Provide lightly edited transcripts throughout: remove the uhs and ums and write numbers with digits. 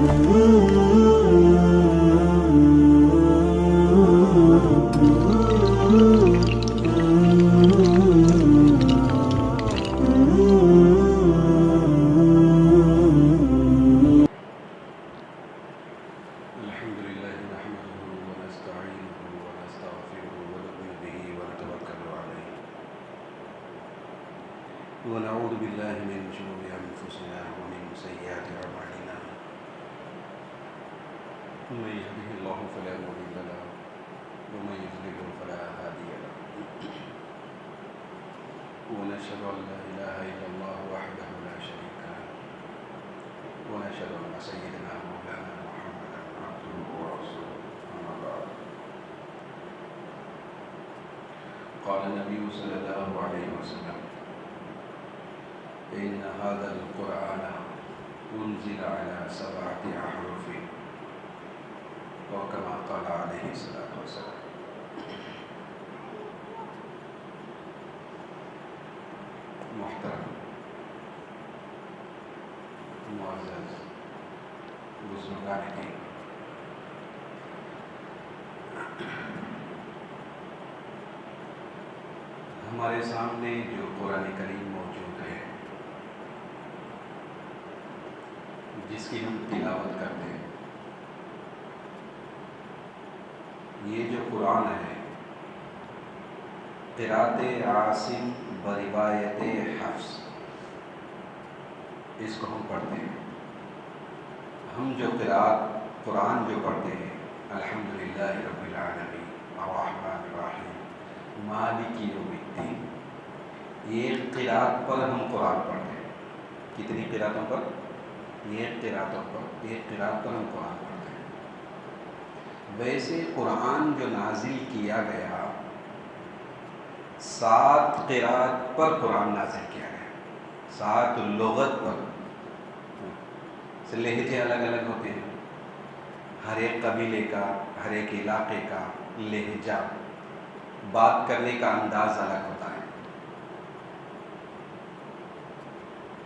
ونعوذ بالله من شرور أنفسنا ومن سيئات أعمالنا من يهده الله فلا مضل له ومن يضلل فلا هادي له ونشهد أن لا إله إلا الله وحده لا شريك له ونشهد أن سيدنا مولانا محمدا عبده ورسوله أما بعد قال النبي صلى الله عليه وسلم إن هذا القرآن أنزل على 7 أحرف وكما قال عليه الصلاة والسلام. محترم معزز بزرگان دین، ہمارے سامنے جو قرآن کریم موجود ہے، جس کی ہم تلاوت کرتے ہیں، یہ جو قرآن ہے قرأت عاصم بروایت حفص، اس کو ہم پڑھتے ہیں. ہم جو قرآن جو پڑھتے ہیں، الحمدللہ رب العالمین الرحمن الرحیم مالک یوم الدین، یہ قرأت پر ہم قرآن پڑھتے ہیں. کتنی قرأتوں پر؟ ایک قرأت پر ہم قرآن پڑھتے ہیں. ویسے قرآن جو نازل کیا گیا 7 قرأت پر قرآن نازل کیا گیا، 7 لغت پر. لہجے الگ الگ ہوتے ہیں، ہر ایک قبیلے کا، ہر ایک علاقے کا لہجہ، بات کرنے کا انداز الگ ہوتا ہے.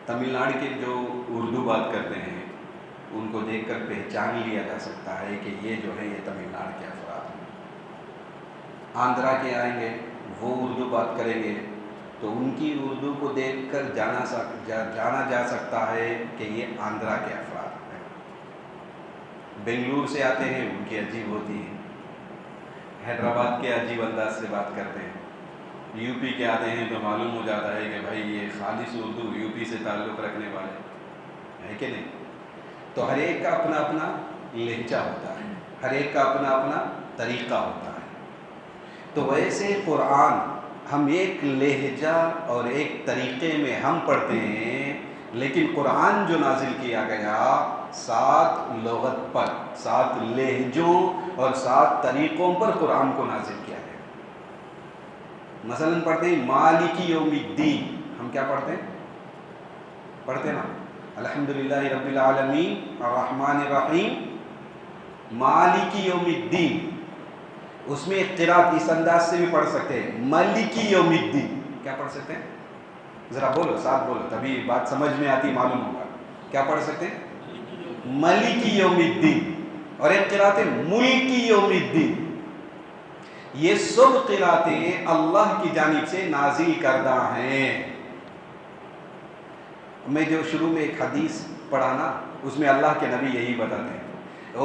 تمل ناڈو کے جو اردو بات کرتے ہیں ان کو دیکھ کر پہچان لیا جا سکتا ہے کہ یہ جو ہے یہ تمل ناڈو کے افراد ہیں. آندھرا کے آئیں گے، وہ اردو بات کریں گے تو ان کی اردو کو دیکھ کر جانا جا سکتا ہے کہ یہ آندھرا کے افراد ہیں. بنگلور سے آتے ہیں، ان کی عجیب ہوتی ہے. حیدرآباد کے عجیب انداز سے بات کرتے ہیں. یو پی کے آتے ہیں تو معلوم ہو جاتا ہے کہ بھائی یہ خالص اردو یو پی سے تعلق رکھنے والے ہے کہ نہیں. تو ہر ایک کا اپنا اپنا لہجہ ہوتا ہے، ہر ایک کا اپنا اپنا طریقہ ہوتا ہے. تو ویسے قرآن ہم ایک لہجہ اور ایک طریقے میں ہم پڑھتے ہیں، لیکن قرآن جو نازل کیا گیا 7 لغت پر، 7 لہجوں اور 7 طریقوں پر قرآن کو نازل کیا گیا. مثلا پڑھتے ہیں مالک یوم الدین، ہم کیا پڑھتے ہیں؟ پڑھتے ہیں نا الحمدللہ رب العالمین الرحمن الرحیم مالک یوم الدین. اس میں قرأت اس انداز سے بھی پڑھ سکتے ہیں، مالک یوم الدین. کیا پڑھ سکتے ہیں؟ ذرا بولو، ساتھ بولو، تبھی بات سمجھ میں آتی، معلوم ہوگا. کیا پڑھ سکتے ہیں؟ مالک یوم الدین. اور ایک قرأت ہے ملک یوم الدین. یہ سب قرأتیں اللہ کی جانب سے نازل کردہ ہیں. میں جو شروع میں ایک حدیث پڑھا نا، اس میں اللہ کے نبی یہی بتاتے ہیں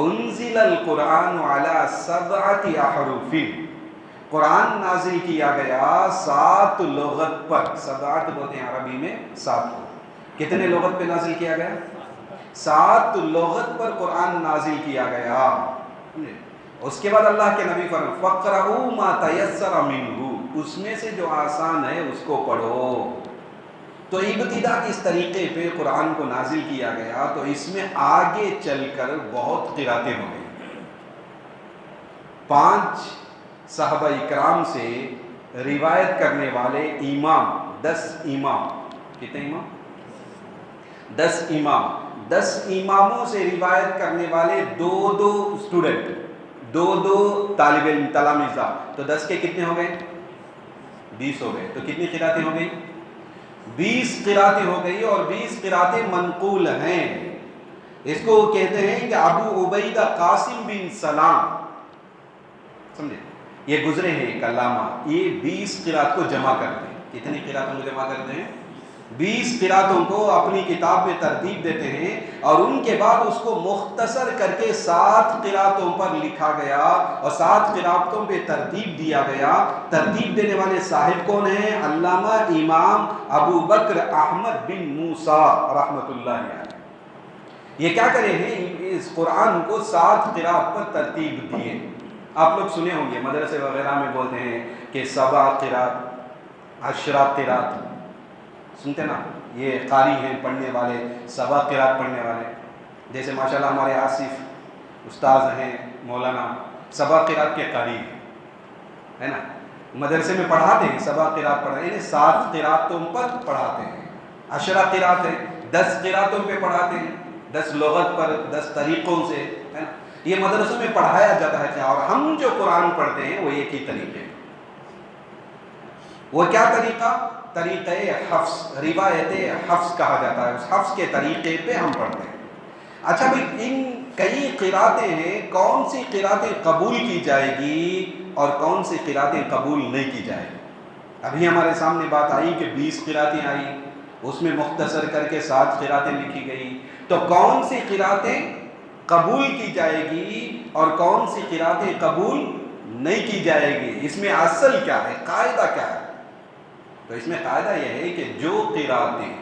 انزل القرآن علی 7 احرف. قرآن نازل کیا گیا 7 لغت پر. 7 بولتے ہیں عربی میں 7 کو. کتنے لغت پہ نازل کیا گیا؟ 7 لغت پر قرآن نازل کیا گیا. اس کے بعد اللہ کے نبی فرماتے فَقْرَؤُوا مَا تَيَسَّرَ مِنْهُ، اس میں سے جو آسان ہے اس کو پڑھو. تو ابتدا اس طریقے پہ قرآن کو نازل کیا گیا، تو اس میں آگے چل کر بہت قرأتیں ہو گئی. 5 صحابہ اکرام سے روایت کرنے والے امام، 10 امام. کتنے امام؟ 10 امام. 10 اماموں سے روایت کرنے والے 2 اسٹوڈنٹ، 2 طالب علم، تلامذہ. تو 10 کے کتنے ہو گئے؟ 20 ہو گئے. تو کتنی قرأتیں ہو گئی؟ 20 قرأتیں ہو گئی. اور 20 قرأتیں منقول ہیں. اس کو کہتے ہیں کہ ابو عبیدہ قاسم بن سلام، سمجھے، یہ گزرے ہیں ایک علامہ، یہ 20 قرات کو جمع کرتے ہیں. کتنی قراتوں کو جمع کرتے ہیں؟ 20 قراتوں کو اپنی کتاب میں ترتیب دیتے ہیں، اور ان کے بعد اس کو مختصر کر کے 7 قراتوں پر لکھا گیا اور 7 قراتوں پہ ترتیب دیا گیا. ترتیب دینے والے صاحب کون ہیں؟ علامہ امام ابو بکر احمد بن موسیٰ رحمۃ اللہ علیہ. یہ کیا کرے ہیں؟ اس قرآن کو 7 قرات پر ترتیب دیے. آپ لوگ سنے ہوں گے مدرسے وغیرہ میں بولتے ہیں کہ 7 قرات 10 قرات، سنتے نا، یہ قاری ہیں پڑھنے والے، 7 قرات پڑھنے والے. جیسے ماشاءاللہ ہمارے آصف استاذ ہیں مولانا، 7 قرات کے قاری ہیں، ہے نا، مدرسے میں پڑھاتے ہیں، 7 قرات پڑھاتے ہیں، 7 قراتوں پر پڑھاتے ہیں. 10 قرات ہے، 10 قراتوں پہ پڑھاتے ہیں، 10 لغت پر، 10 طریقوں سے، ہے نا. یہ مدرسوں میں پڑھایا جاتا ہے. اور ہم جو قرآن پڑھتے ہیں وہ ایک ہی طریقے. وہ کیا طریقہ؟ طریقہ حفظ، روایت حفظ کہا جاتا ہے. اس حفظ کے طریقے پہ ہم پڑھتے ہیں. اچھا بھائی، ان کئی قراتیں ہیں، کون سی قراتیں قبول کی جائے گی اور کون سی قراتیں قبول نہیں کی جائے گی؟ ابھی ہمارے سامنے بات آئی کہ 20 قراتیں آئی، اس میں مختصر کر کے 7 قراتیں لکھی گئی. تو کون سی قراتیں قبول کی جائے گی اور کون سی قراتیں قبول نہیں کی جائے گی؟ اس میں اصل کیا ہے، قاعدہ کیا ہے؟ تو اس میں قاعدہ یہ ہے کہ جو قراتیں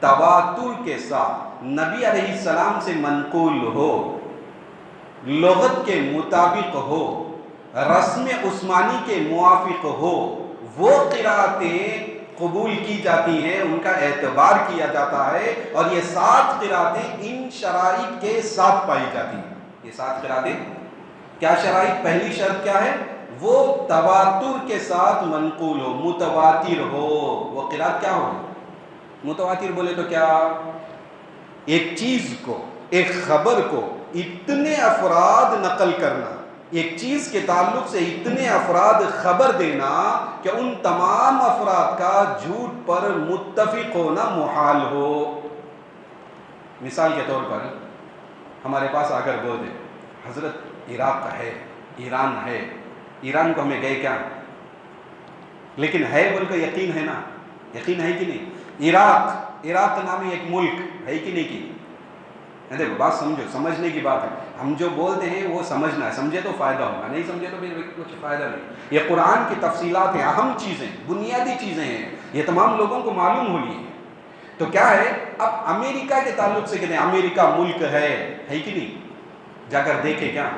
تواتر کے ساتھ نبی علیہ السلام سے منقول ہو، لغت کے مطابق ہو، رسم عثمانی کے موافق ہو، وہ قراتیں قبول کی جاتی ہیں، ان کا اعتبار کیا جاتا ہے. اور یہ 7 قراتیں ان شرائط کے ساتھ پائی جاتی ہیں. یہ 7 قراتیں کیا شرائط؟ پہلی شرط کیا ہے؟ وہ تواتر کے ساتھ منقول ہو، متواتر ہو. وہ قرات کیا ہو؟ متواتر بولے تو کیا؟ ایک چیز کو، ایک خبر کو اتنے افراد نقل کرنا، ایک چیز کے تعلق سے اتنے افراد خبر دینا کہ ان تمام افراد کا جھوٹ پر متفق ہونا محال ہو. مثال کے طور پر ہمارے پاس اگر بول دے حضرت عراق ہے، ایران ہے، ایران کو ہمیں گئے کیا، لیکن ہے بول کے یقین ہے نا، یقین ہے کہ نہیں؟ عراق نامی ایک ملک ہے کہ نہیں کی؟ دیکھو بات سمجھو، سمجھنے کی بات ہے. ہم جو بولتے ہیں وہ سمجھنا ہے، سمجھے تو فائدہ ہوگا، نہیں سمجھے تو پھر کچھ فائدہ نہیں. یہ قرآن کی تفصیلات ہیں، اہم چیزیں، بنیادی چیزیں ہیں، یہ تمام لوگوں کو معلوم ہونی ہے. تو کیا ہے، اب امریکہ کے تعلق سے کہتے ہیں امریکہ ملک ہے کہ نہیں؟ جا کر دیکھے کیا؟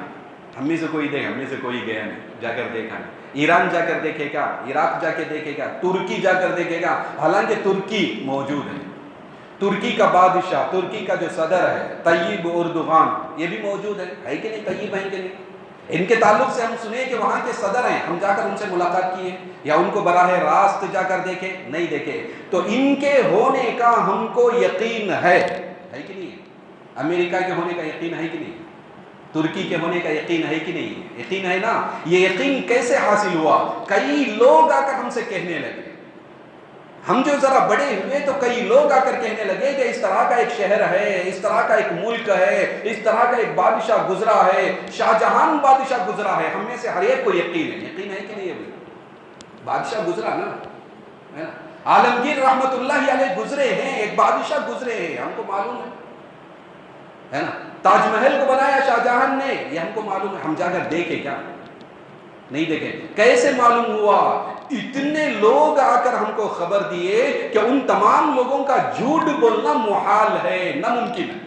ہم میں سے کوئی دیکھے، ہم میں سے کوئی گیا نہیں، جا کر دیکھا نہیں. ایران جا کر دیکھے کیا؟ عراق جا کے دیکھے کیا؟ ترکی جا کر دیکھے کیا؟ حالانکہ ترکی موجود ہے، ترکی کا بادشاہ، ترکی کا جو صدر ہے طیب اردوغان، یہ بھی موجود ہے کہ نہیں؟ طیب ہیں کہ نہیں؟ ان کے تعلق سے ہم سنے کہ وہاں کے صدر ہیں، ہم جا کر ان سے ملاقات کیے یا ان کو براہ راست جا کر دیکھے؟ نہیں دیکھے. تو ان کے ہونے کا ہم کو یقین ہے کہ نہیں؟ امریکہ کے ہونے کا یقین ہے کہ نہیں؟ ترکی کے ہونے کا یقین ہے کہ نہیں؟ یقین ہے نا. یہ یقین کیسے حاصل ہوا؟ کئی لوگ آ کر ہم سے کہنے لگے. ہم جو ذرا بڑے ہوئے تو کئی لوگ آ کر کہنے لگے کہ اس طرح کا ایک شہر ہے، اس طرح کا ایک ملک ہے، اس طرح کا ایک بادشاہ گزرا ہے، شاہ جہان بادشاہ گزرا ہے. ہم میں سے ہر ایک کو یقین ہے. یقین ہے کہ نہیں؟ ابھی بادشاہ گزرا نا، عالمگیر رحمت اللہ علیہ گزرے ہیں، ایک بادشاہ گزرے ہیں، ہم کو معلوم ہے نا. تاج محل کو بنایا شاہ جہان نے، یہ ہم کو معلوم ہے. ہم جا کر دیکھے کیا؟ نہیں دیکھے. کیسے معلوم ہوا؟ اتنے لوگ آ کر ہم کو خبر دیے کہ ان تمام لوگوں کا جھوٹ بولنا محال ہے، ناممکن ہے.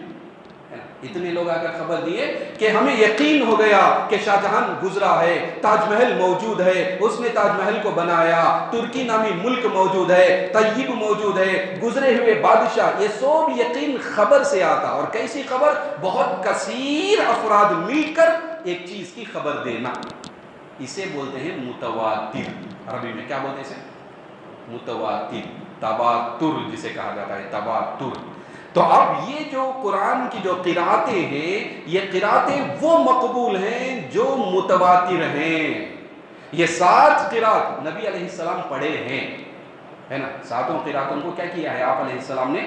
اتنے لوگ آ کر خبر دیے کہ ہمیں یقین ہو گیا کہ شاہ جہان گزرا ہے، تاج محل موجود ہے، اس نے تاج محل کو بنایا، ترکی نامی ملک موجود ہے، طیب موجود ہے، گزرے ہوئے بادشاہ. یہ سب یقین خبر سے آتا. اور کیسی خبر؟ بہت کثیر افراد مل کر ایک چیز کی خبر دینا. اسے بولتے ہیں متواتر. عربی میں کیا بولتے ہیں اسے؟ متواتر، تواتر جسے کہا جاتا ہے، تواتر. تو اب یہ جو قرآن کی جو قراتیں ہیں، یہ قراتیں وہ مقبول ہیں جو متواتر ہیں. یہ 7 قرات نبی علیہ السلام پڑھے ہیں، ہے نا. 7 قراتوں کو کیا کیا ہے آپ علیہ السلام نے؟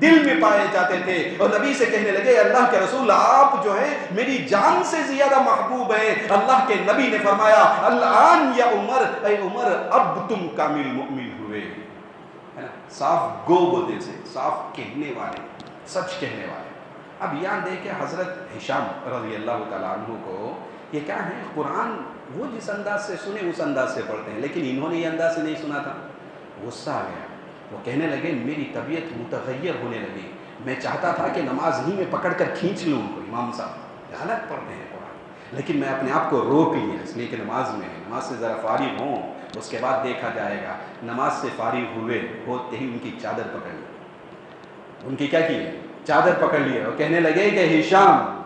دل میں پائے جاتے تھے، اور نبی سے کہنے لگے اللہ کے رسول آپ جو ہیں میری جان سے زیادہ محبوب ہیں۔ اللہ کے نبی نے فرمایا الآن یا عمر، اے عمر اب تم کامل مؤمن ہوئے، ہے نا، صاف گو بولتے سے، صاف کہنے والے، سچ کہنے والے۔ اب یہاں دیکھیں حضرت ہشام رضی اللہ تعالیٰ عنہ کو، یہ کیا ہے، قرآن وہ جس انداز سے سنے اس انداز سے پڑھتے ہیں، لیکن انہوں نے یہ انداز سے نہیں سنا تھا، غصہ آ گیا، وہ کہنے لگے میری طبیعت متغیر ہونے لگی، میں چاہتا تھا کہ نماز ہی میں پکڑ کر کھینچ لوں ان کو، امام صاحب غلط پڑھتے ہیں قرآن، لیکن میں اپنے آپ کو روک لیا اس لیے کہ نماز میں نماز سے ذرا فارغ ہوں، اس کے بعد دیکھا جائے گا۔ نماز سے فارغ ہوتے ہی ان کی چادر پکڑ لی، ان کی کیا کی ہے، چادر پکڑ لیا، اور کہنے لگے کہ ہشام،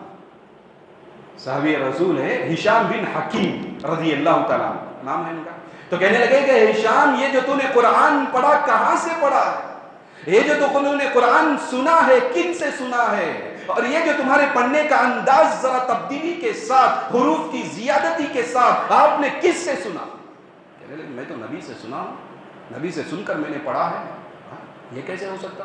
صحابی رسول ہے ہشام بن حکیم رضی اللہ تعالیٰ نام ہے ان کا، تو کہنے لگے کہ ہشام یہ جو تو نے قرآن پڑھا کہاں سے پڑھا ہے، یہ جو تو نے قرآن سنا ہے کن سے سنا ہے، اور یہ جو تمہارے پڑھنے کا انداز ذرا تبدیلی کے ساتھ، حروف کی زیادتی کے ساتھ آپ نے کس سے سنا؟ کہنے لگے میں تو نبی سے سنا ہوں، نبی سے سن کر میں نے پڑھا ہے۔ یہ کیسے ہو سکتا؟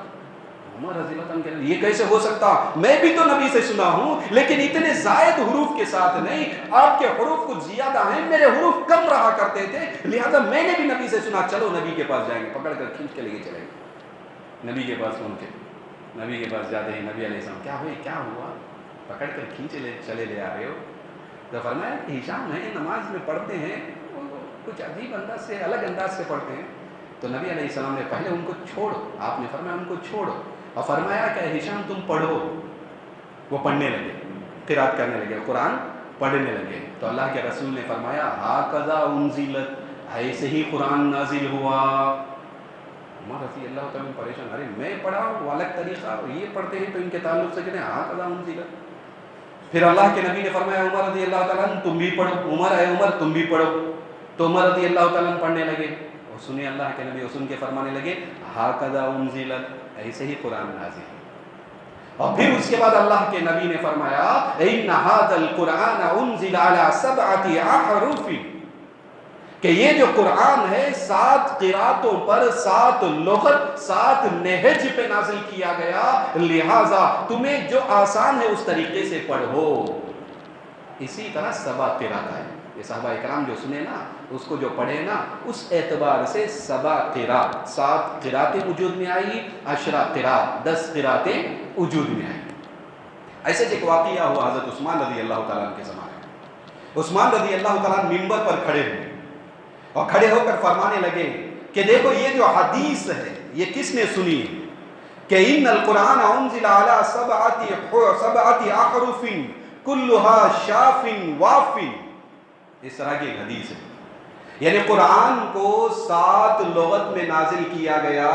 عمر رضی اللہ عنہ کہنے یہ کیسے ہو سکتا، میں بھی تو نبی سے سنا ہوں لیکن اتنے زائد حروف کے ساتھ نہیں، آپ کے حروف کچھ زیادہ ہیں، میرے حروف کم رہا کرتے تھے، لہذا میں نے بھی نبی سے سنا، چلو نبی کے پاس جائیں گے، پکڑ کر کھینچ کے لے کے چلیں گے نبی کے پاس پہنچے، نبی کے پاس جاتے ہی نبی علیہ السلام کیا ہوئی، کیا ہوا، پکڑ کر کھینچے چلے لے آ رہے ہو؟ تو فرمایا کہ ہشام ہے نماز میں پڑھتے ہیں کچھ عجیب انداز سے، الگ انداز سے پڑھتے ہیں۔ تو نبی علیہ السلام نے پہلے ان کو چھوڑو، آپ نے فرمایا ان کو چھوڑو، اور فرمایا کہ ہشام تم پڑھو، وہ پڑھنے لگے، قرات کرنے لگے، قرآن پڑھنے لگے، تو اللہ کے رسول نے فرمایا ہاکذا انزلت، ایسے ہی قرآن نازل ہوا۔ عمر رضی اللہ تعالیٰ پریشان، ارے میں پڑھا وہ الگ طریقہ، اور یہ پڑھتے ہیں تو ان کے تعلق سے کہتے ہیں ہاکذا انزلت۔ پھر اللہ کے نبی نے فرمایا عمر رضی اللہ تعالیٰ تم بھی پڑھو، عمر اے عمر تم بھی پڑھو، تو عمر رضی اللہ تعالیٰ پڑھنے لگے، اور سنے اللہ کے نبی سن کے فرمانے لگے ہاکذا انزلت، ایسے ہی قرآن نازل ہے۔ اور پھر اس کے بعد اللہ کے نبی نے فرمایا ان ھذا القرآن انزل علی سبعۃ احرف، کہ یہ جو قرآن ہے 7 قراتوں پر، 7 لغت، 7 نہج پہ نازل کیا گیا، لہذا تمہیں جو آسان ہے اس طریقے سے پڑھو۔ اسی طرح 7 قرات ہے، یہ صحابہ اکرام جو سنے نا، اس کو جو پڑھے نا، اس اعتبار سے 7 قرات، 7 قراتیں وجود میں آئی، 10 قرات، 10 قراتیں وجود میں آئی۔ ایسے ایک واقعہ ہوا حضرت عثمان رضی اللہ تعالیٰ عنہ کے زمانے میں۔ عثمان رضی اللہ تعالیٰ عنہ منبر پر کھڑے ہوئے اور کھڑے ہو کر فرمانے لگے کہ دیکھو یہ جو حدیث ہے یہ کس نے سنی کہ ان القرآن انزل علی سبعۃ احرف کلها شاف واف، اس طرح کی ایک حدیث ہے، یعنی قرآن کو 7 لغت میں نازل کیا گیا،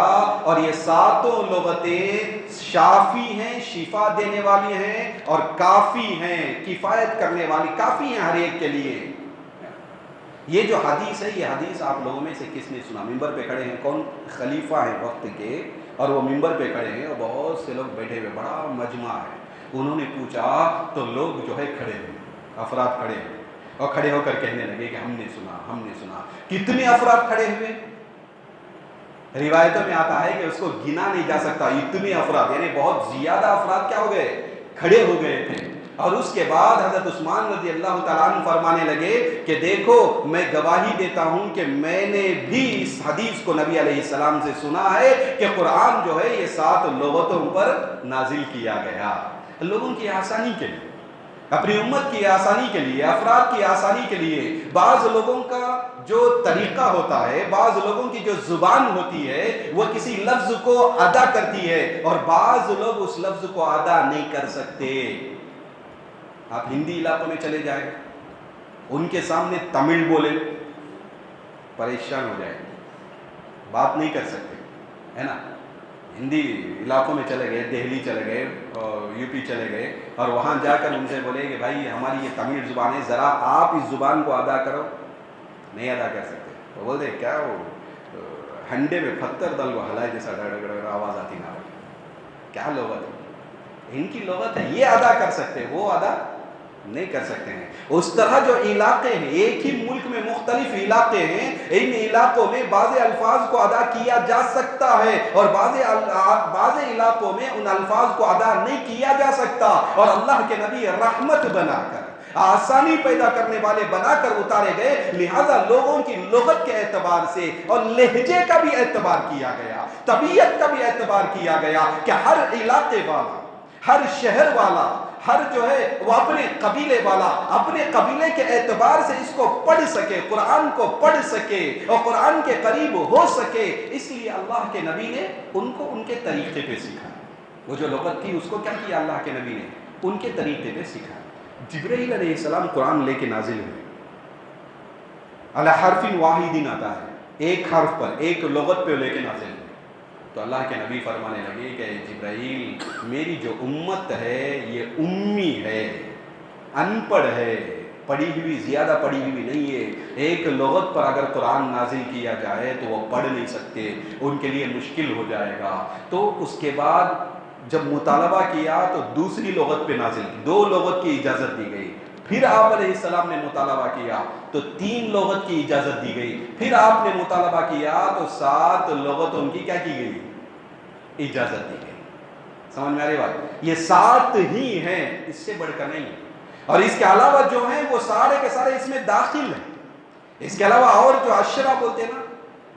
اور یہ 7 لغتیں شافی ہیں، شفا دینے والی ہیں، اور کافی ہیں، کفایت کرنے والی، کافی ہیں ہر ایک کے لیے۔ یہ جو حدیث ہے یہ حدیث آپ لوگوں میں سے کس نے سنا؟ منبر پہ کھڑے ہیں کون؟ خلیفہ ہیں وقت کے، اور وہ منبر پہ کھڑے ہیں اور بہت سے لوگ بیٹھے ہوئے، بڑا مجمع ہے۔ انہوں نے پوچھا تو لوگ جو ہے کھڑے ہوئے، افراد کھڑے ہوئے، اور کھڑے ہو کر کہنے لگے کہ ہم نے سنا، ہم نے سنا۔ کتنے افراد کھڑے ہوئے؟ روایتوں میں آتا ہے کہ اس کو گنا نہیں جا سکتا، اتنے افراد، یعنی بہت زیادہ افراد کیا ہو گئے؟ کھڑے ہو گئے تھے۔ اور اس کے بعد حضرت عثمان رضی اللہ تعالیٰ عنہ فرمانے لگے کہ دیکھو میں گواہی دیتا ہوں کہ میں نے بھی اس حدیث کو نبی علیہ السلام سے سنا ہے کہ قرآن جو ہے یہ 7 لغتوں پر نازل کیا گیا، لوگوں کی آسانی کے لیے، اپنی امت کی آسانی کے لیے، افراد کی آسانی کے لیے۔ بعض لوگوں کا جو طریقہ ہوتا ہے، بعض لوگوں کی جو زبان ہوتی ہے وہ کسی لفظ کو ادا کرتی ہے، اور بعض لوگ اس لفظ کو ادا نہیں کر سکتے۔ آپ ہندی علاقوں میں چلے جائیں، ان کے سامنے تمل بولے، پریشان ہو جائیں، بات نہیں کر سکتے، ہے نا۔ ہندی علاقوں میں چلے گئے، دہلی چلے گئے اور یو پی چلے گئے، اور وہاں جا کر ان سے بولے کہ بھائی ہماری یہ تمل زبان ہے، ذرا آپ اس زبان کو ادا کرو، نہیں ادا کر سکتے۔ وہ بولتے کیا وہ ہنڈے میں پتھر ڈال کو ہلائے جیسا ڈر آواز آتی نہ رہی، کیا لغت ہے ان کی، لغت ہے، یہ ادا کر سکتے، وہ ادا نہیں کر سکتے ہیں۔ اس طرح جو علاقے ہیں، ایک ہی ملک میں مختلف علاقے ہیں، ان علاقوں میں بعض الفاظ کو ادا کیا جا سکتا ہے اور بعض علاقوں میں ان الفاظ کو ادا نہیں کیا جا سکتا، اور اللہ کے نبی رحمت بنا کر، آسانی پیدا کرنے والے بنا کر اتارے گئے، لہذا لوگوں کی لغت کے اعتبار سے اور لہجے کا بھی اعتبار کیا گیا، طبیعت کا بھی اعتبار کیا گیا کہ ہر علاقے والا، ہر شہر والا، ہر جو ہے وہ اپنے قبیلے والا اپنے قبیلے کے اعتبار سے اس کو پڑھ سکے، قرآن کو پڑھ سکے اور قرآن کے قریب ہو سکے۔ اس لیے اللہ کے نبی نے ان کو ان کے طریقے پہ سکھا۔ وہ جو لغت تھی اس کو کیا کیا اللہ کے نبی نے؟ ان کے طریقے پہ سکھا۔ جبرائیل علیہ السلام قرآن لے کے نازل ہوئے، علی حرف واحد آتا ہے، ایک حرف پر، ایک لغت پہ لے کے نازل ہوئے۔ تو اللہ کے نبی فرمانے لگے کہ جبرائیل، میری جو امت ہے یہ امی ہے، ان پڑھ ہے، پڑھی ہوئی زیادہ پڑھی ہوئی نہیں ہے، ایک لغت پر اگر قرآن نازل کیا جائے تو وہ پڑھ نہیں سکتے، ان کے لیے مشکل ہو جائے گا۔ تو اس کے بعد جب مطالبہ کیا تو دوسری لغت پہ نازل کی، 2 لغت کی اجازت دی گئی۔ پھر آپ علیہ السلام نے مطالبہ کیا تو 3 لغت کی اجازت دی گئی۔ پھر آپ نے مطالبہ کیا تو 7 لغت ان کی کیا کی گئی؟ اجازت دی گئی۔ سمجھ میں آ رہی بات؟ یہ 7 ہی ہیں، اس سے بڑھ کر نہیں، اور اس کے علاوہ جو ہیں وہ سارے کے سارے اس میں داخل ہیں۔ اس کے علاوہ اور جو عشرہ بولتے ہیں نا،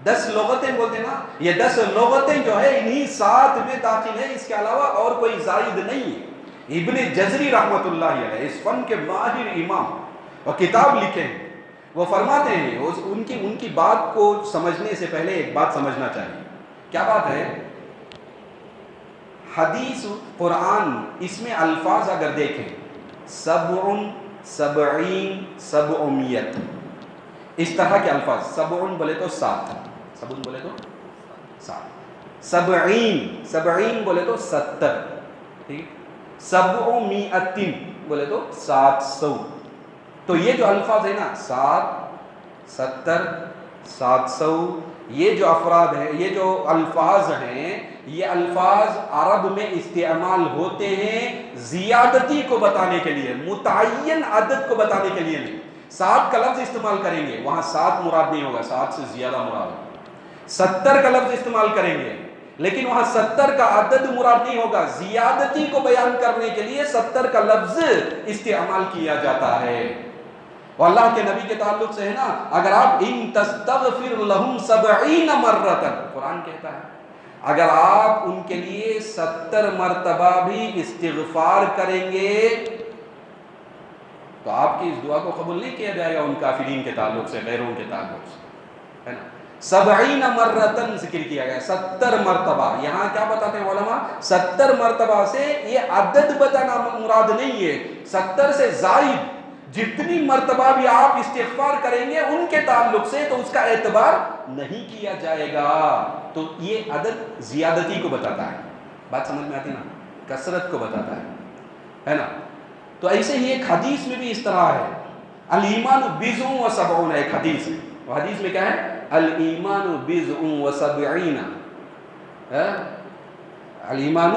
10 لغتیں بولتے ہیں نا، یہ 10 لغتیں جو ہے انہی 7 میں داخل ہیں، اس کے علاوہ اور کوئی زائد نہیں ہے۔ ابن جزری رحمۃ اللہ علیہ اس فن کے ماہر امام اور کتاب لکھے ہیں، وہ فرماتے ہیں ان کی بات کو سمجھنے سے پہلے ایک بات سمجھنا چاہیے۔ کیا بات ہے؟ حدیث قرآن، اس میں الفاظ اگر دیکھیں، 7 70 700، اس طرح کے الفاظ، 7 بولے تو 7، 7 بولے تو 7، 70 بولے تو 70، ٹھیک، 700 بولے تو 700۔ تو یہ جو الفاظ ہے نا، 7 70 700، یہ جو افراد ہیں، یہ جو الفاظ ہیں، یہ الفاظ عرب میں استعمال ہوتے ہیں زیادتی کو بتانے کے لیے، متعین عدد کو بتانے کے لیے نہیں۔ 7 کا لفظ استعمال کریں گے، وہاں 7 مراد نہیں ہوگا، 7 سے زیادہ مراد ہوگا۔ 70 کا لفظ استعمال کریں گے، لیکن وہاں 70 کا عدد مراد نہیں ہوگا، زیادتی کو بیان کرنے کے لیے 70 کا لفظ استعمال کیا جاتا ہے۔ اور اللہ کے نبی کے تعلق سے ہے نا، اگر آپ ان تستغفر لهم 70 مرۃ، قرآن کہتا ہے اگر آپ ان کے لیے 70 مرتبہ بھی استغفار کریں گے تو آپ کی اس دعا کو قبول نہیں کیا جائے گا، ان کافرین کے تعلق سے، غیروں کے تعلق سے، ہے نا۔ 70 مرتن ذکر کیا گیا، 70 مرتبہ۔ یہاں کیا بتاتے ہیں علماء؟ 70 مرتبہ سے یہ عدد بتانا مراد نہیں ہے، 70 سے زائد جتنی مرتبہ بھی آپ استغفار کریں گے ان کے تعلق سے تو اس کا اعتبار نہیں کیا جائے گا۔ تو یہ عدد زیادتی کو بتاتا ہے، بات سمجھ میں آتی نا، کثرت کو بتاتا ہے نا۔ تو ایسے ہی ایک حدیث میں بھی اس طرح ہے، الایمان بضع و سبعون، ایک حدیث ہے، وہ حدیث میں کیا ہے؟ الایمان بضع و سبعین، الایمان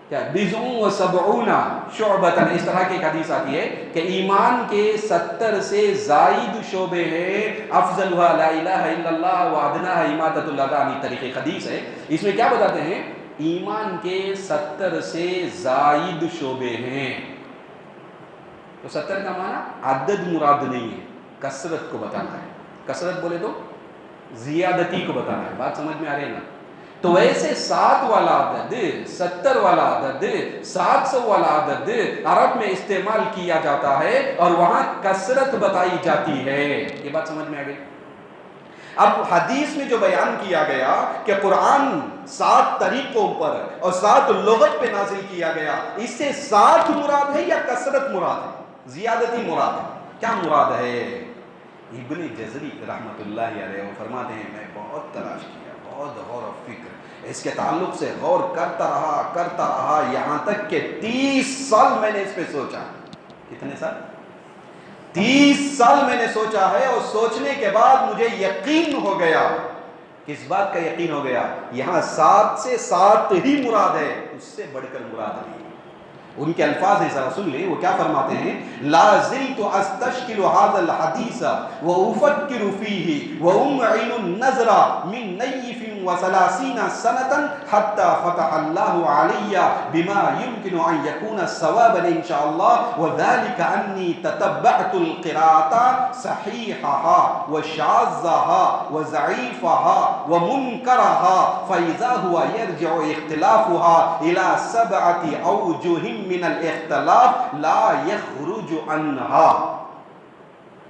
کیا؟ بضع و سبعون شعبۃ، اس طرح کی ایک حدیث آتی ہے کہ ایمان کے 70 سے زائد شعبے ہیں، افضلها لا الہ الا اللہ و ادناها اماطۃ الاذى عن الطریق، حدیث ہے۔ اس میں کیا بتاتے ہیں؟ ایمان کے 70 سے زائد شعبے ہیں۔ تو 70 کا معنی عدد مراد نہیں ہے، کثرت کو بتانا ہے، کثرت بولے تو زیادتی کو بتانا ہے، بات سمجھ میں آ رہی ہے نا۔ تو ایسے 7 والا عدد، 70 والا عدد، 700 والا عدد عرب میں استعمال کیا جاتا ہے اور وہاں کثرت بتائی جاتی ہے، یہ بات سمجھ میں آ گئی۔ اب حدیث میں جو بیان کیا گیا کہ قرآن 7 طریقوں پر اور 7 لغت پہ نازل کیا گیا، اس سے 7 مراد ہے یا کثرت مراد ہے، زیادتی مراد ہے؟ کیا مراد ہے؟ ابن جزری رحمۃ اللہ علیہ وہ فرماتے ہیں میں بہت تلاش کیا، بہت غور و فکر اس کے تعلق سے غور کرتا رہا یہاں تک کہ 30 سال میں نے اس پہ سوچا۔ کتنے سال؟ 30 سال میں نے سوچا ہے، اور سوچنے کے بعد مجھے یقین ہو گیا۔ کس بات کا یقین ہو گیا؟ یہاں 7 سے 7 ہی مراد ہے، اس سے بڑھ کر مراد نہیں۔ ان کے الفاظ ہیں، ذرا سن لیں وہ کیا فرماتے ہیں، لا زلت استشکل هذا الحدیث وافکر فیہ وامعن النظر من نیف وثلاثین سنة حتى فتح اللہ علی بما يمكن ان يكون صوابا ان شاء اللہ، وذلك انی تتبعت القراءة صحیحها وشاذها وضعیفها ومنکرها فاذا هو يرجع اختلافها الى 7 اوجه من الاختلاف لا يخرج عنها۔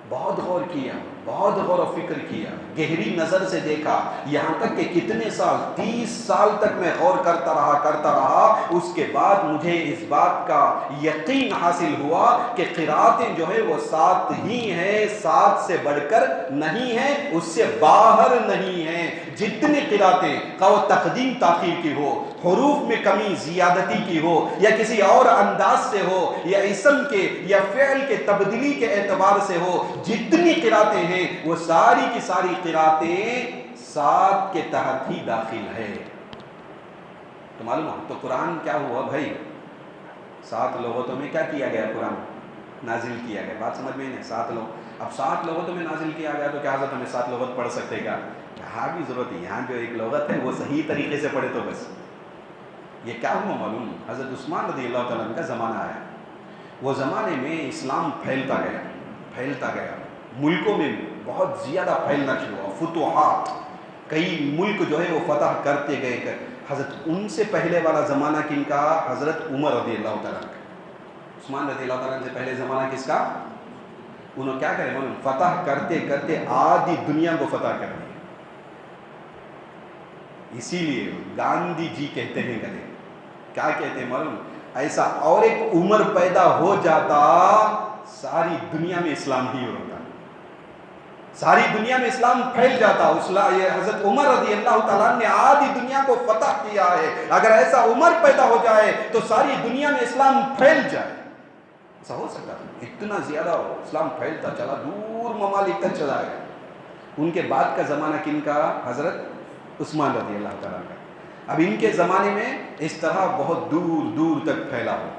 بہت غور کیا، بہت غور و فکر کیا، گہری نظر سے دیکھا، یہاں تک کہ کتنے سال، 30 سال تک میں غور کرتا رہا، اس کے بعد مجھے اس بات کا یقین حاصل ہوا کہ قراتیں جو ہے وہ 7 ہی ہیں، 7 سے بڑھ کر نہیں ہیں، اس سے باہر نہیں ہیں۔ جتنی قراتیں کا وہ تقدیم تاخیر کی ہو، حروف میں کمی زیادتی کی ہو، یا کسی اور انداز سے ہو، یا اسم کے یا فعل کے تبدیلی کے اعتبار سے ہو، جتنی قراتیں ہیں وہ ساری کی ساری قراتیں 7 کے تحت ہی داخل ہے۔ تو معلوم تو قرآن کیا ہوا بھائی، 7 لغتوں میں کیا کیا گیا، قرآن نازل کیا گیا۔ بات سمجھ میں نہیں، 7 لغت، اب 7 لغتوں میں نازل کیا گیا تو کیا حضرت ہمیں 7 لغت پڑھ سکتے گا؟ یہاں بھی ضرورت ہے، یہاں جو ایک لغت ہے وہ صحیح طریقے سے پڑھے تو بس۔ یہ کیا ہوا معلوم، حضرت عثمان رضی اللہ تعالیٰ عنہ کا زمانہ آیا، وہ زمانے میں اسلام پھیلتا گیا، ملکوں میں بہت زیادہ پھیلنا شروع ہوا، فتوحات، کئی ملک جو ہے وہ فتح کرتے گئے۔ حضرت ان سے پہلے والا زمانہ کن کا، حضرت عمر رضی اللہ تعالیٰ کا۔ عثمان رضی اللہ تعالیٰ سے پہلے زمانہ کس کا؟ انہوں کیا کرے معلوم، فتح کرتے کرتے آدھی دنیا کو فتح کر دیا۔ اسی لیے گاندھی جی کہتے ہیں، کیا کہتے ہیں معلوم، ایسا اور ایک عمر پیدا ہو جاتا ساری دنیا میں اسلام ہی ہوتا، ساری دنیا میں اسلام پھیل جاتا۔ یہ حضرت عمر رضی اللہ تعالیٰ نے آدھی دنیا کو فتح کیا ہے، اگر ایسا عمر پیدا ہو جائے تو ساری دنیا میں اسلام پھیل جائے۔ ایسا ہو سکتا تھا، اتنا زیادہ اسلام پھیلتا چلا، دور ممالک تک چلا گیا۔ ان کے بعد کا زمانہ کن کا، حضرت عثمان رضی اللہ تعالیٰ کا۔ اب ان کے زمانے میں اس طرح بہت دور دور تک پھیلا ہو،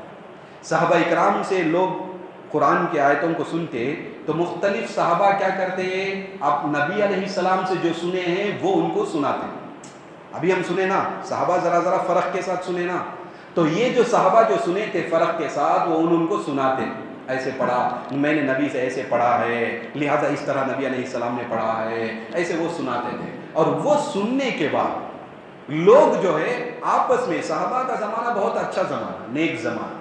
صحابہ اکرام سے لوگ قرآن کی آیتوں کو سنتے تو مختلف صحابہ کیا کرتے ہیں، اب نبی علیہ السلام سے جو سنے ہیں وہ ان کو سناتے۔ ابھی ہم سنے نا، صحابہ ذرا فرق کے ساتھ سنے نا، تو یہ جو صحابہ جو سنے تھے فرق کے ساتھ، وہ ان کو سناتے، ایسے پڑھا، میں نے نبی سے ایسے پڑھا ہے، لہذا اس طرح نبی علیہ السلام نے پڑھا ہے، ایسے وہ سناتے تھے۔ اور وہ سننے کے بعد لوگ جو ہے آپس میں، صحابہ کا زمانہ بہت اچھا زمانہ، نیک زمانہ،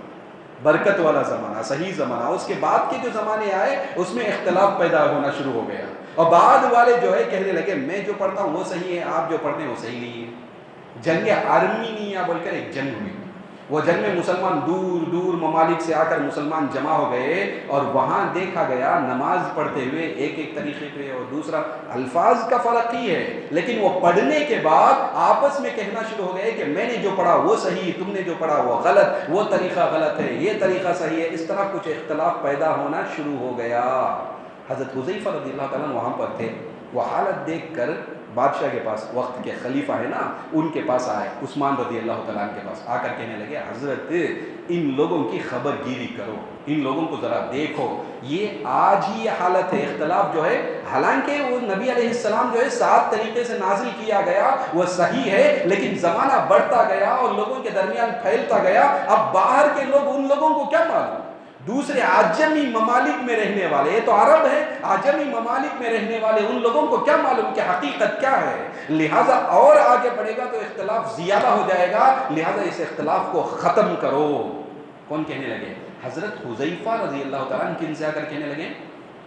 برکت والا زمانہ، صحیح زمانہ۔ اس کے بعد کے جو زمانے آئے اس میں اختلاف پیدا ہونا شروع ہو گیا، اور بعد والے جو ہے کہنے لگے میں جو پڑھتا ہوں وہ صحیح ہے، آپ جو پڑھتے ہیں وہ صحیح نہیں ہے۔ جنگ آرمینیا بول کر ایک جنگ ہوئی، وہ جنگ میں مسلمان دور دور ممالک سے آ کر مسلمان جمع ہو گئے، اور وہاں دیکھا گیا نماز پڑھتے ہوئے ایک ایک طریقے پہ، اور دوسرا الفاظ کا فرق ہی ہے، لیکن وہ پڑھنے کے بعد آپس میں کہنا شروع ہو گئے کہ میں نے جو پڑھا وہ صحیح، تم نے جو پڑھا وہ غلط، وہ طریقہ غلط ہے، یہ طریقہ صحیح ہے۔ اس طرح کچھ اختلاف پیدا ہونا شروع ہو گیا۔ حضرت حذیفہ رضی اللہ تعالیٰ وہاں پر تھے، وہ حالت دیکھ کر بادشاہ کے پاس، وقت کے خلیفہ ہے نا، ان کے پاس آئے، عثمان رضی اللہ تعالیٰ عنہ کے پاس آ کر کہنے لگے حضرت ان لوگوں کی خبر گیری کرو، ان لوگوں کو ذرا دیکھو، یہ آج ہی یہ حالت ہے، اختلاف جو ہے، حالانکہ وہ نبی علیہ السلام جو ہے 7 طریقے سے نازل کیا گیا وہ صحیح ہے، لیکن زمانہ بڑھتا گیا اور لوگوں کے درمیان پھیلتا گیا۔ اب باہر کے لوگ، ان لوگوں کو کیا معلوم، دوسرے عجمی ممالک میں رہنے والے، یہ تو عرب ہیں، عجمی ممالک میں رہنے والے، ان لوگوں کو کیا معلوم کہ حقیقت کیا ہے، لہٰذا اور آگے بڑھے گا تو اختلاف زیادہ ہو جائے گا، لہٰذا اس اختلاف کو ختم کرو۔ کون کہنے لگے؟ حضرت حذیفہ رضی اللہ تعالیٰ عنہ کن سے آ کر کہنے لگے؟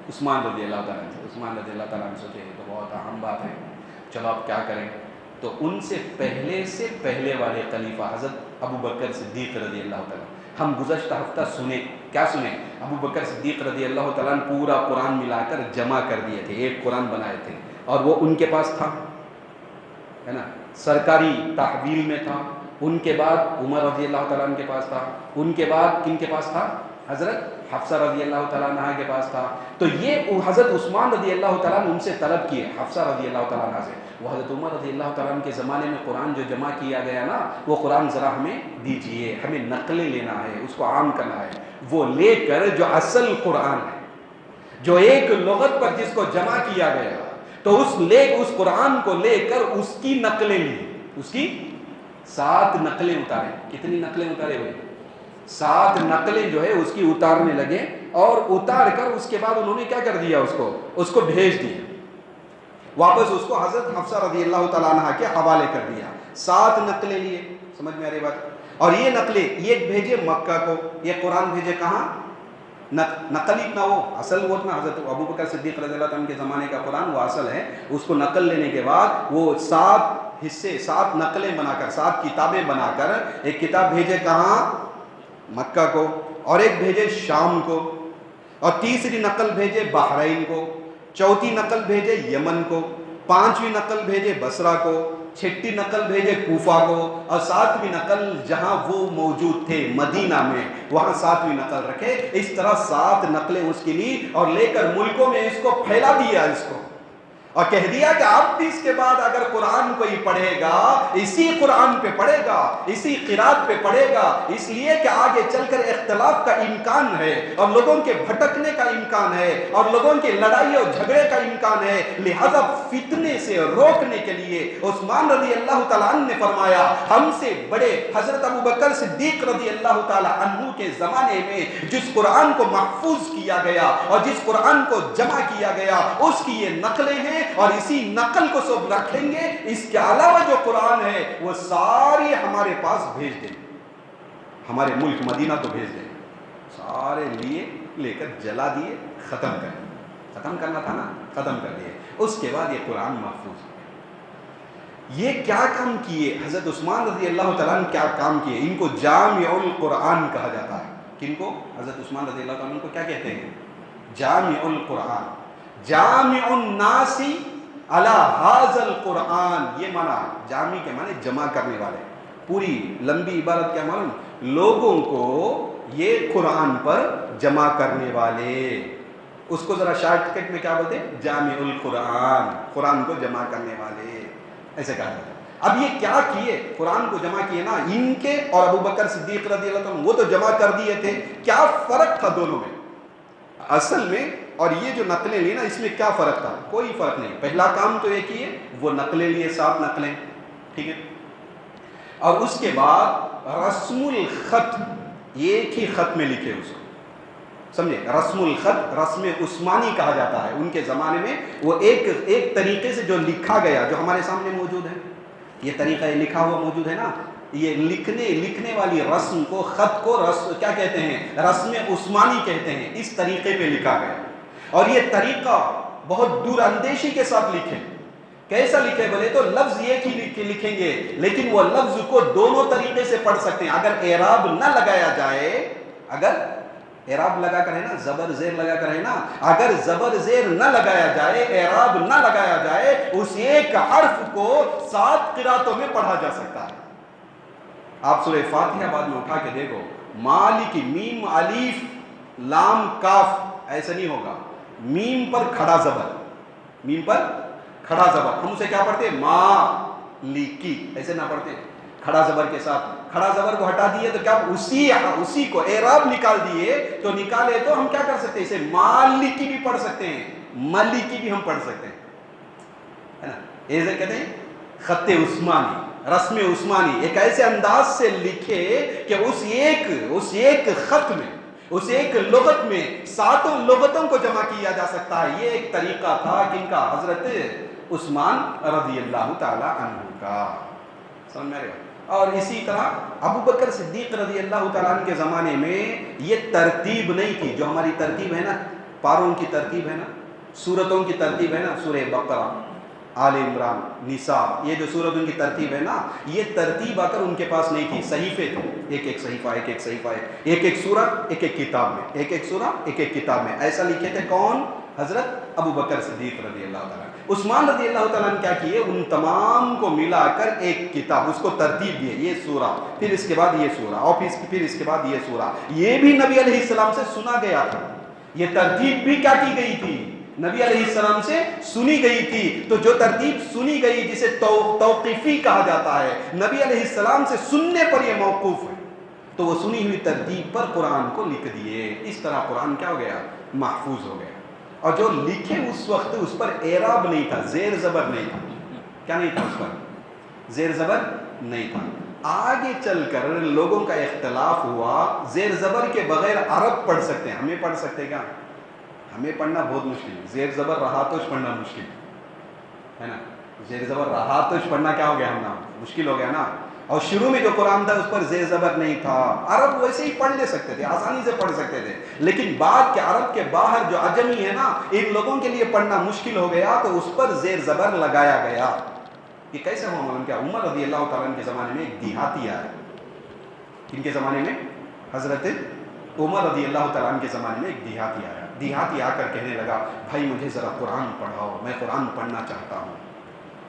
عثمان رضی اللہ تعالیٰ عنہ سے۔ عثمان رضی اللہ تعالیٰ عنہ سوچے یہ تو بہت اہم بات ہے، چلو آپ کیا کریں، تو ان سے پہلے والے خلیفہ حضرت ابو بکر صدیق رضی اللہ تعالیٰ، ہم گزشتہ ہفتہ سنے، کیا سنے؟ ابو بکر صدیق رضی اللہ تعالیٰ نے پورا قرآن ملا کر جمع کر دیے تھے، ایک قرآن بنائے تھے، اور وہ ان کے پاس تھا، ہے نا، سرکاری تحویل میں تھا۔ ان کے بعد عمر رضی اللہ تعالیٰ عنہ کے پاس تھا، ان کے بعد کن کے پاس تھا؟ حضرت حفصہ رضی اللہ تعالیٰ عنہ کے پاس تھا. تو یہ حضرت عثمان رضی اللہ تعالیٰ عنہ ان سے طلب کیے حفصہ رضی اللہ تعالیٰ عنہ سے. وہ حضرت عمر رضی اللہ تعالیٰ عنہ کے زمانے میں قرآن جو جمع کیا گیا نا وہ قرآن ذرا ہمیں دیجئے, ہمیں نقلیں لینا ہے, اس کو عام کرنا ہے. وہ لے کر جو اصل قرآن ہے, جو ایک لغت پر جس کو جمع کیا گیا, تو اس قرآن کو لے کر اس کی نقلیں لی, اس کی 7 نقلیں اتارے. کتنی نقلیں اتارے ہوئے؟ 7 نقلیں جو ہے اس کی اتارنے لگے, اور اتار کر اس کے بعد انہوں نے کیا کر دیا, اس کو بھیج دیا واپس, اس کو حضرت حفصہ رضی اللہ تعالیٰ عنہ کے حوالے کر دیا. 7 نقلیں لیے, سمجھ میں آ رہی بات؟ اور یہ نقلیں یہ بھیجے مکہ کو, یہ قرآن بھیجے کہاں؟ نقل اتنا وہ اصل وہ اتنا حضرت ابو بکر صدیق رضی اللہ عنہ کے زمانے کا قرآن وہ اصل ہے. اس کو نقل لینے کے بعد وہ 7 حصے 7 نقلیں بنا کر 7 کتابیں بنا کر ایک کتاب بھیجے کہاں؟ مکہ کو, اور ایک بھیجے شام کو, اور تیسری نقل بھیجے بحرین کو, چوتھی نقل بھیجے یمن کو, 5ویں نقل بھیجے بصرہ کو, 6ٹھی نقل بھیجے کوفہ کو, اور 7ویں نقل جہاں وہ موجود تھے مدینہ میں وہاں 7ویں نقل رکھے. اس طرح 7 نقلیں اس کی لی اور لے کر ملکوں میں اس کو پھیلا دیا, اس کو, اور کہہ دیا کہ اب بھی اس کے بعد اگر قرآن کوئی پڑھے گا اسی قرآن پہ پڑھے گا, اسی قرات پہ پڑھے گا, اس لیے کہ آگے چل کر اختلاف کا امکان ہے, اور لوگوں کے بھٹکنے کا امکان ہے, اور لوگوں کی لڑائی اور جھگڑے کا امکان ہے. لہذا فتنے سے روکنے کے لیے عثمان رضی اللہ تعالیٰ عنہ نے فرمایا, ہم سے بڑے حضرت ابو بکر صدیق رضی اللہ تعالیٰ عنہ کے زمانے میں جس قرآن کو محفوظ کیا گیا اور جس قرآن کو جمع کیا گیا اس کی یہ نقلیں ہیں, اور اسی نقل کو سب رکھیں گے. اس کے علاوہ جو قرآن ہے وہ ساری ہمارے پاس بھیج دیں, ہمارے ملک مدینہ کو بھیج دیں. سارے لیے لے کر جلا دیے, ختم کرنا تھا نا, ختم کر دیے. اس کے بعد یہ قرآن محفوظ. یہ کیا کام کیے حضرت عثمان رضی اللہ تعالیٰ نے, کیا کام کیے؟ ان کو جامع القرآن کہا جاتا ہے. کن کو؟ حضرت عثمان رضی اللہ تعالیٰ کو کیا کہتے ہیں؟ جامع القرآن, جامع الناس علی ھذا القرآن. یہ معنی جامع کے معنی جمع کرنے والے. پوری لمبی عبارت کیا معلوم؟ لوگوں کو یہ قرآن پر جمع کرنے والے. اس کو ذرا شارٹ کٹ میں کیا بولتے ہیں؟ جامع القرآن, قرآن کو جمع کرنے والے, ایسے کہا جاتا ہے. اب یہ کیا کیے؟ قرآن کو جمع کیے نا, ان کے اور ابو بکر صدیق رضی اللہ عنہ, وہ تو جمع کر دیے تھے. کیا فرق تھا دونوں میں اصل میں؟ اور یہ جو نقلیں لی نا, اس میں کیا فرق تھا؟ کوئی فرق نہیں. پہلا کام تو ایک ہی ہے, وہ نقلیں لیے 7 نقلیں, ٹھیک ہے. اور اس کے بعد رسم الخط, ایک ہی خط میں لکھے اس کو, سمجھے؟ رسم الخط رسم عثمانی کہا جاتا ہے. ان کے زمانے میں وہ ایک طریقے سے جو لکھا گیا, جو ہمارے سامنے موجود ہے, یہ طریقہ لکھا ہوا موجود ہے نا, یہ لکھنے والی رسم کو, خط کو کیا کہتے ہیں؟ رسم عثمانی کہتے ہیں. اس طریقے پہ لکھا گیا, اور یہ طریقہ بہت دور اندیشی کے ساتھ لکھے. کیسا لکھے بولے تو لفظ ایک ہی لکھیں گے, لیکن وہ لفظ کو دونوں طریقے سے پڑھ سکتے ہیں. اگر اعراب نہ لگایا جائے, اگر اعراب لگا کر ہے نا, زبر زیر لگا کر ہے نا, اگر زبر زیر نہ لگایا جائے, اعراب نہ لگایا جائے, اس ایک حرف کو 7 قراتوں میں پڑھا جا سکتا ہے. آپ سورہ فاتحہ بعد میں اٹھا کے دیکھو, مالک میم الف لام کاف, ایسا نہیں ہوگا. میم پر کھڑا زبر, میم پر کھڑا زبر, ہم اسے کیا پڑھتے ہیں؟ مالکی, ایسے نہ پڑھتے. کھڑا زبر کے ساتھ, کھڑا زبر کو ہٹا دیے تو کیا اسی کو اعراب نکال دیے, تو نکالے تو ہم کیا کر سکتے ہیں؟ اسے مالکی بھی پڑھ سکتے ہیں, مالکی بھی ہم پڑھ سکتے ہیں, ہے نا. ایسے کہتے ہیں خط عثمانی, رسم عثمانی. ایک ایسے انداز سے لکھے کہ اس ایک خط میں, اس ایک لغت میں 7 لغتوں کو جمع کیا جا سکتا ہے. یہ ایک طریقہ تھا کن کا؟ حضرت عثمان رضی اللہ تعالی عنہ کا. سمجھ میں آ رہے؟ اور اسی طرح ابو بکر صدیق رضی اللہ تعالیٰ عنہ کے زمانے میں یہ ترتیب نہیں تھی جو ہماری ترتیب ہے نا, پاروں کی ترتیب ہے نا, سورتوں کی ترتیب ہے نا, سورہ بقرہ, آل عمران, نساء, یہ جو سورتوں کی ترتیب ہے نا, یہ ترتیب آ کر ان کے پاس نہیں تھی. صحیفے تھے, ایک صحیفہ, ایک صحیفہ, ایک سورہ, ایک کتاب میں, ایک سورہ, ایک کتاب میں. ایسا لکھے تھے کون؟ حضرت ابو بکر صدیق رضی اللہ تعالیٰ. عثمان رضی اللہ تعالیٰ نے کیا کیے، ان تمام کو ملا کر ایک کتاب، اس کو ترتیب دیے، یہ سورہ، پھر اس کے بعد یہ سورہ، اور پھر اس کے بعد یہ سورہ. یہ بھی نبی علیہ السلام سے سنا گیا تھا، یہ ترتیب بھی کیا کی گئی تھی، نبی علیہ السلام سے سنی گئی تھی. تو جو ترتیب سنی گئی جسے توقیفی کہا جاتا ہے، نبی علیہ السلام سے سننے پر یہ موقوف ہے، تو وہ سنی ہوئی ترتیب پر قرآن کو لکھ دیے. اس طرح قرآن کیا ہو گیا، محفوظ ہو گیا. اور جو لکھے اس وقت اس پر اعراب نہیں تھا، زیر زبر نہیں تھا. کیا نہیں تھا اس پر، زیر زبر نہیں تھا. آگے چل کر لوگوں کا اختلاف ہوا، زیر زبر کے بغیر عرب پڑھ سکتے ہیں، ہمیں پڑھ سکتے کیا، ہمیں پڑھنا بہت مشکل ہے. زیر زبر رہا توش پڑھنا مشکل ہے نا، زیر زبر رہا توش پڑھنا کیا ہو گیا، ہم نا مشکل ہو گیا نا. اور شروع میں جو قرآن تھا اس پر زیر زبر نہیں تھا. عرب ویسے ہی پڑھ لے سکتے تھے، آسانی سے پڑھ سکتے تھے، لیکن بعد کے عرب کے باہر جو عجمی ہے نا، ان لوگوں کے لیے پڑھنا مشکل ہو گیا، تو اس پر زیر زبر لگایا گیا. یہ کیسے ہوا معلوم کیا، عمر رضی اللہ تعالیٰ عنہ کے زمانے میں ایک دیہاتی آیا. ان کے زمانے میں حضرت عمر رضی اللہ تعالیٰ عنہ کے زمانے میں ایک دیہاتی آیا. دیہاتی آ کر کہنے لگا، بھائی مجھے ذرا قرآن پڑھاؤ، میں قرآن پڑھنا چاہتا ہوں.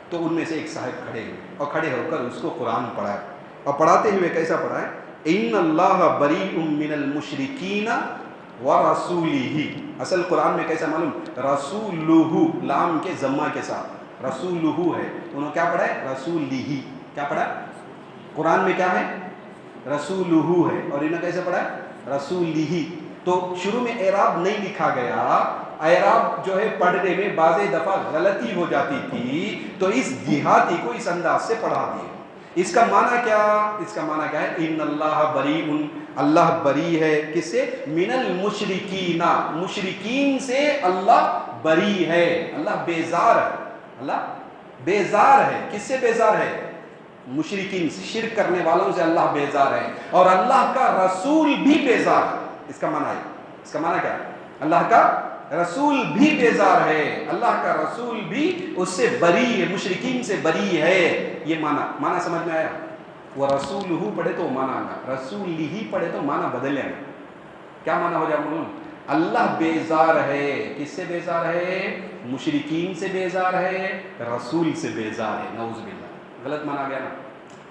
تو ان میں سے ایک صاحب کھڑے ہوئے اور کھڑے ہو کر اس کو قرآن پڑھائے. اور پڑھاتے ہوئے کیسا پڑھائے، ان اللہ بریء من المشرکین ورسولہ. اصل قرآن میں کیسا معلوم، رسولہ، لام کے ضمہ کے ساتھ رسولہ ہے. انہوں نے کیا پڑھا ہے، رسولہ. کیا پڑھا، قرآن میں کیا ہے، رسولہ ہے، اور انہوں نے کیسے پڑھا ہے، رسولہ. تو شروع میں اعراب نہیں لکھا گیا. اعراب جو ہے پڑھنے میں بعض دفعہ غلطی ہو جاتی تھی، تو اس دیہاتی کو اس انداز سے پڑھا دیے. اس کا معنی کیا، اس کا معنی کیا ہے، ان اللہ بریء، اللہ بری ہے کس سے، من المشرکین، مشرکین سے اللہ بری ہے، اللہ بیزار ہے. اللہ بیزار ہے، کس سے بیزار ہے، مشرکین سے، شرک کرنے والوں سے اللہ بیزار ہے. اور اللہ کا رسول بھی بیزار ہے. اس کا معنی ہے، اس کا معنی کیا ہے، اللہ کا رسول بھی بیزار ہے، اللہ کا رسول بھی اس سے بری ہے، مشرکین سے بری ہے. یہ معنی سمجھ میں آیا. وہ رسولہ پڑھے تو معنی آنا، رسولہ پڑھے تو معنی بدل جائے. کیا معنی ہو جائے، اللہ بیزار ہے، کس سے بیزار ہے، مشرکین سے بیزار ہے، رسول سے بیزار ہے. نعوذ باللہ، غلط معنی گیا نا.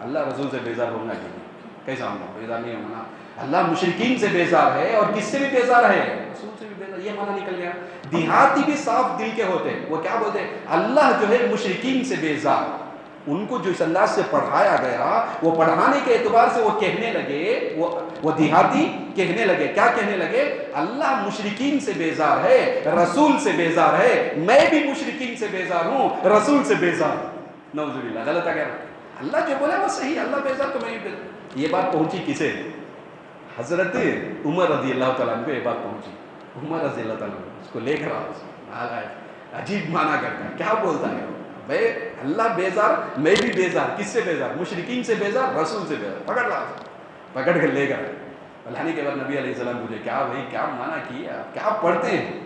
اللہ رسول سے بیزار ہونا چاہیے، کیسا ہونا، بیزار نہیں ہونا. اللہ مشرکین سے بیزار ہے، اور کس سے بھی بیزار ہے، رسول سے بھی بیزار. یہ معنی نکل گیا. دیہاتی بھی صاف دل کے ہوتے، وہ کیا بولتے، اللہ جو ہے مشرکین سے بیزار. ان کو جو اس انداز سے پڑھایا گیا، وہ پڑھانے کے اعتبار سے وہ کہنے لگے، وہ دیہاتی کہنے لگے، کیا کہنے لگے، اللہ مشرکین سے بیزار ہے، رسول سے بیزار ہے، میں بھی مشرکین سے بیزار ہوں، رسول سے بیزار ہوں. نعوذ باللہ، غلط آ گیا. اللہ جو بولے وہ صحیح، اللہ بیزار تو میں بھی بیزار. یہ بات پہنچی کسے، حضرت عمر رضی اللہ تعالیٰ عنہ کو یہ بات پہنچی. عمر رضی اللہ تعالیٰ عنہ اس کو لے کر آئے، عجیب معنی کرتا ہے، کیا بولتا ہے بھائی، اللہ بیزار میں بھی بیزار، کس سے بیزار، مشرکین سے بیزار، رسول سے بیزار. پکڑ لا، پکڑ کر لے کر لانے کے بعد نبی علیہ السلام پوچھے، کیا بھائی کیا معنی کیا، کیا پڑھتے ہیں.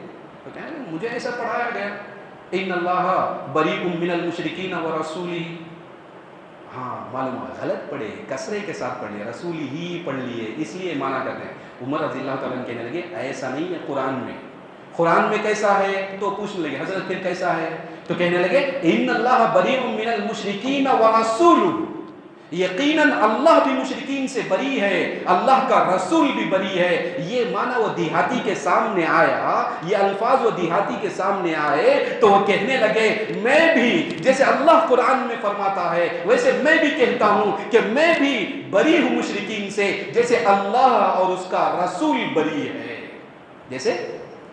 تو کہنے لگے مجھے ایسا پڑھایا گیا، ان اللہ بریء من المشرکین ورسولہ. ہاں معلوم ہوا غلط پڑھے، کسرے کے ساتھ پڑھ لیا، رسول ہی پڑھ لیے، اس لیے معنی کرتے ہیں. عمر رضی اللہ تعالیٰ عنہ کہنے لگے ایسا نہیں ہے قرآن میں. قرآن میں کیسا ہے، تو پوچھنے لگے حضرت پھر کیسا ہے، تو کہنے لگے ان اللہ بریء من المشرکین ورسولہ. یقیناً اللہ بھی مشرکین سے بری ہے، اللہ کا رسول بھی بری ہے. یہ معنی وہ دیہاتی کے سامنے آیا، یہ الفاظ وہ دیہاتی کے سامنے آئے، تو وہ کہنے لگے میں بھی جیسے اللہ قرآن میں فرماتا ہے ویسے میں بھی کہتا ہوں کہ میں بھی بری ہوں مشرکین سے، جیسے اللہ اور اس کا رسول بری ہے. جیسے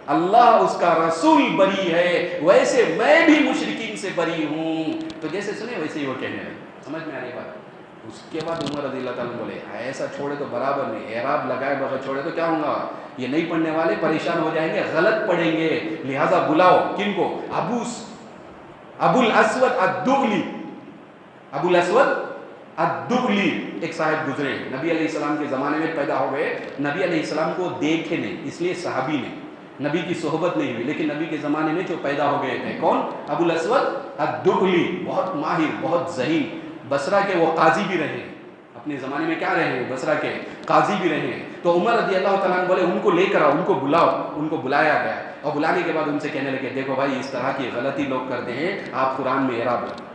اللہ اس کا رسول بری ہے ویسے میں بھی مشرکین سے بری ہوں. تو جیسے سنے ویسے ہی وہ کہنے لگے. سمجھ میں آ رہی بات. اس کے بعد عمر رضی اللہ تعالیٰ بولے ایسا چھوڑے تو برابر نہیں، اعراب لگائے بغیر چھوڑے تو کیا ہوگا، یہ نہیں پڑھنے والے پریشان ہو جائیں گے، غلط پڑھیں گے. لہذا بلاؤ کن کو، ابو الاسود الدغلی. ابو الاسود الدغلی ایک صاحب گزرے، نبی علیہ السلام کے زمانے میں پیدا ہو گئے. نبی علیہ السلام کو دیکھے نہیں، اس لیے صحابی نے، نبی کی صحبت نہیں ہوئی، لیکن نبی کے زمانے میں جو پیدا ہو گئے تھے. کون، ابو الاسود الدغلی. بہت ماہر، بہت ذہین. بصرہ کے وہ قاضی بھی رہے، اپنے زمانے میں کیا رہے ہیں، بصرہ کے قاضی بھی رہے ہیں. تو عمر رضی اللہ تعالیٰ عنہ بولے ان کو لے کر آؤ، ان کو بلاؤ. ان کو بلایا گیا. اور بلانے کے بعد ان سے کہنے لگے دیکھو بھائی اس طرح کی غلطی لوگ کرتے ہیں، آپ قرآن میں اعراب لگائیں۔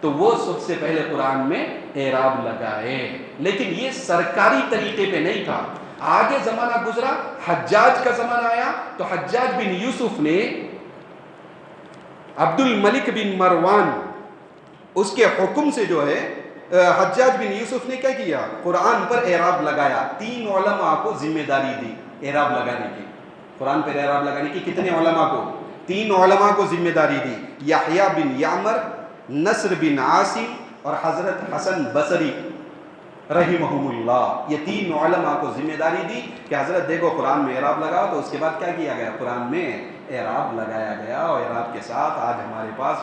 تو وہ سب سے پہلے قرآن میں اعراب لگائے، لیکن یہ سرکاری طریقے پہ نہیں تھا۔ آگے زمانہ گزرا، حجاج کا زمانہ آیا تو حجاج بن یوسف نے عبد الملک بن مروان اس کے حکم سے جو ہے حجاج بن یوسف نے کیا کیا، قرآن پر اعراب لگایا۔ 3 علماء کو ذمہ داری دی اعراب لگانے کی، قرآن پر اعراب لگانے کی۔ کتنے علماء کو؟ 3 علماء کو ذمہ داری دی، یحییٰ بن یعمر، نصر بن عاصم اور حضرت حسن بصری رحمہم اللہ۔ یہ 3 علماء کو ذمہ داری دی کہ حضرت دیکھو قرآن میں اعراب لگاؤ۔ تو اس کے بعد کیا کیا گیا، قرآن میں اعراب لگایا گیا، اور اعراب کے ساتھ آج ہمارے پاس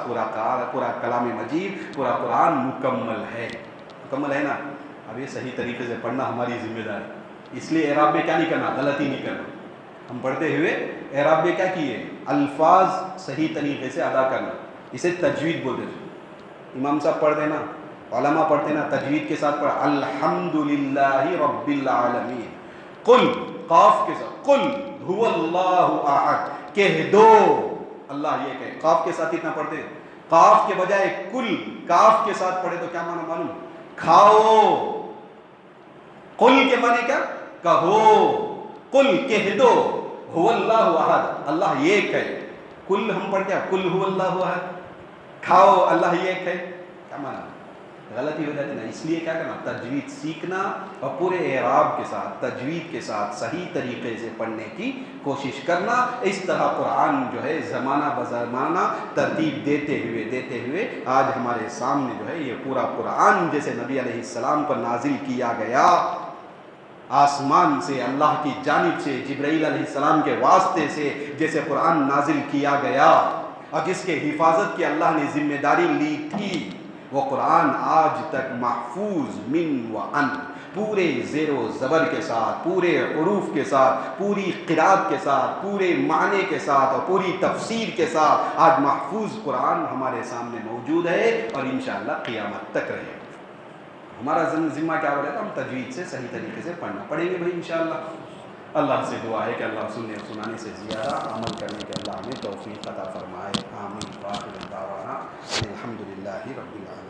پورا کلام مجید، پورا قرآن مکمل ہے نا۔ اب یہ صحیح طریقے سے پڑھنا ہماری ذمہ داری، اس لیے اعراب میں کیا نہیں کرنا، غلطی نہیں کرنا۔ ہم پڑھتے ہوئے اعراب میں کیا کیے، الفاظ صحیح طریقے سے ادا کرنا، اسے تجوید بولتے ہیں۔ امام صاحب پڑھ دینا، علماء پڑھتے نا تجوید کے ساتھ پڑھ، الحمدللہ رب العالمین، قل، قاف کے ساتھ، قل هو اللہ احد، کہہ دو اللہ یہ کہے۔ قاف کے ساتھ اتنا پڑھتے، قاف کے بجائے کل کاف کے ساتھ پڑھے تو کیا معنی معلوم، کھاؤ۔ قل کے معنی کیا، کہو، قل کہہ دو، هو اللہ احد اللہ یہ کہے۔ کل ہم پڑھ کیا، کل هو اللہ احد، کھاؤ اللہ یہ کہے، کیا معنی، غلطی ہو جاتی نا۔ اس لیے کیا کرنا، تجوید سیکھنا اور پورے اعراب کے ساتھ تجوید کے ساتھ صحیح طریقے سے پڑھنے کی کوشش کرنا۔ اس طرح قرآن جو ہے زمانہ بزمانہ ترتیب دیتے ہوئے آج ہمارے سامنے جو ہے یہ پورا قرآن جیسے نبی علیہ السلام پر نازل کیا گیا، آسمان سے اللہ کی جانب سے جبرائیل علیہ السلام کے واسطے سے جیسے قرآن نازل کیا گیا، اور جس کے حفاظت کی اللہ نے ذمہ داری لی تھی، وہ قرآن آج تک محفوظ من و ان، پورے زیر و زبر کے ساتھ، پورے حروف کے ساتھ، پوری قرات کے ساتھ، پورے معنی کے ساتھ اور پوری تفسیر کے ساتھ آج محفوظ قرآن ہمارے سامنے موجود ہے، اور انشاءاللہ قیامت تک رہے گا۔ ہمارا ذمہ کیا ہو رہا ہے، ہم تجوید سے صحیح طریقے سے پڑھیں گے بھائی انشاءاللہ۔ اللہ سے دعا ہے کہ اللہ سننے اور سنانے سے زیادہ عمل کرنے کے اللہ ہمیں توفیق عطا فرمائے، آمین۔ وآخر دعوانا الحمدللہ رب العالمین۔